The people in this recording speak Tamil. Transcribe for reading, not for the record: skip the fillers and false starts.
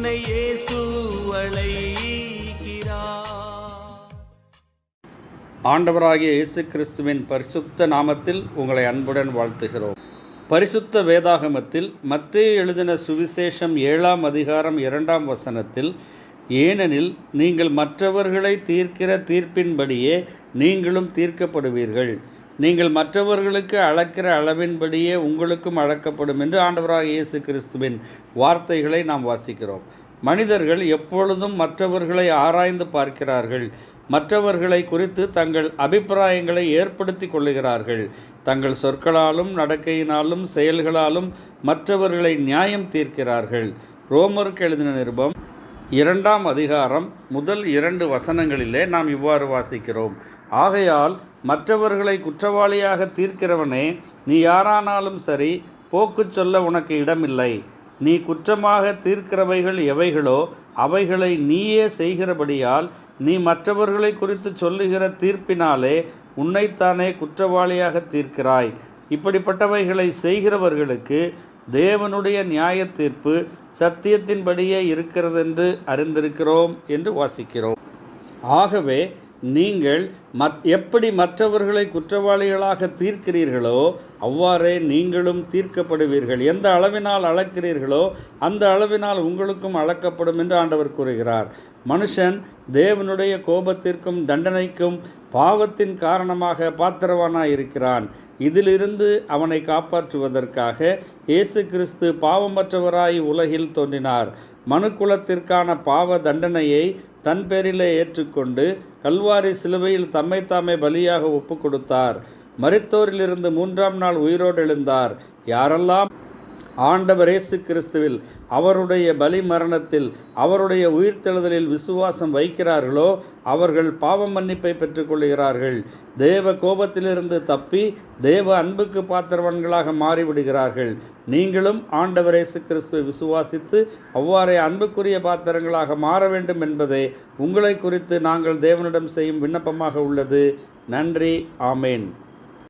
என்னை இயேசு அழைக்கிறார். ஆண்டவராகிய இயேசு கிறிஸ்துவின் பரிசுத்த நாமத்தில் உங்களை அன்புடன் வாழ்த்துகிறோம். பரிசுத்த வேதாகமத்தில் மத்தேயு எழுதின சுவிசேஷம் 7ஆம் அதிகாரம் 2ஆம் வசனத்தில், ஏனெனில் நீங்கள் மற்றவர்களை தீர்க்கிற தீர்ப்பின்படியே நீங்களும் தீர்க்கப்படுவீர்கள், நீங்கள் மற்றவர்களுக்கு அளக்கிற அளவின்படியே உங்களுக்கும் அளக்கப்படும் என்று ஆண்டவராகிய இயேசு கிறிஸ்துவின் வார்த்தைகளை நாம் வாசிக்கிறோம். மனிதர்கள் எப்பொழுதும் மற்றவர்களை ஆராய்ந்து பார்க்கிறார்கள். மற்றவர்களை குறித்து தங்கள் அபிப்பிராயங்களை ஏற்படுத்தி கொள்ளுகிறார்கள். தங்கள் சொற்களாலும் நடக்கையினாலும் செயல்களாலும் மற்றவர்களை நியாயம் தீர்க்கிறார்கள். ரோமருக்கு எழுதின நிருபம் 2ஆம் அதிகாரம் முதல் 2 வசனங்களிலே நாம் இவ்வாறு வாசிக்கிறோம். ஆகையால் மற்றவர்களை குற்றவாளியாக தீர்க்கிறவனே, நீ யாரானாலும் சரி, போக்கு சொல்ல உனக்கு இடமில்லை. நீ குற்றமாக தீர்க்கிறவைகள் எவைகளோ அவைகளை நீயே செய்கிறபடியால் நீ மற்றவர்களை குறித்து சொல்லுகிற தீர்ப்பினாலே உன்னைத்தானே குற்றவாளியாக தீர்க்கிறாய். இப்படிப்பட்டவைகளை செய்கிறவர்களுக்கு தேவனுடைய நியாய தீர்ப்பு சத்தியத்தின்படியே இருக்கிறதென்று அறிந்திருக்கிறோம் என்று வாசிக்கிறோம். ஆகவே நீங்கள் எப்படி மற்றவர்களை குற்றவாளிகளாக தீர்க்கிறீர்களோ அவ்வாறே நீங்களும் தீர்க்கப்படுவீர்கள். எந்த அளவினால் அளக்கிறீர்களோ அந்த அளவினால் உங்களுக்கும் அளக்கப்படும் என்று ஆண்டவர் கூறுகிறார். மனுஷன் தேவனுடைய கோபத்திற்கும் தண்டனைக்கும் பாவத்தின் காரணமாக பாத்திரவானாய் இருக்கிறான். இதிலிருந்து அவனை காப்பாற்றுவதற்காக இயேசு கிறிஸ்து பாவமற்றவராய் உலகில் தோன்றினார். மனுக்குலத்திற்கான பாவ தண்டனையை தன் பேரிலே ஏற்றுக்கொண்டு கல்வாரி சிலுவையில் தம்மைத்தாமே பலியாக ஒப்பு கொடுத்தார். மரித்தோரிலிருந்து 3ஆம் நாள் உயிரோடு எழுந்தார். யாரெல்லாம் ஆண்டவர் இயேசு கிறிஸ்துவில் அவருடைய பலி மரணத்தில் அவருடைய உயிர்த்தெழுதலில் விசுவாசம் வைக்கிறார்களோ அவர்கள் பாவ மன்னிப்பை பெற்றுக்கொள்கிறார்கள். தேவ கோபத்திலிருந்து தப்பி தேவ அன்புக்கு பாத்திரவான்களாக மாறிவிடுகிறார்கள். நீங்களும் ஆண்டவர் இயேசு கிறிஸ்துவை விசுவாசித்து அவ்வாறே அன்புக்குரிய பாத்திரங்களாக மாற வேண்டும் என்பதே உங்களை குறித்து நாங்கள் தேவனிடம் செய்யும் விண்ணப்பமாக உள்ளது. நன்றி. ஆமேன்.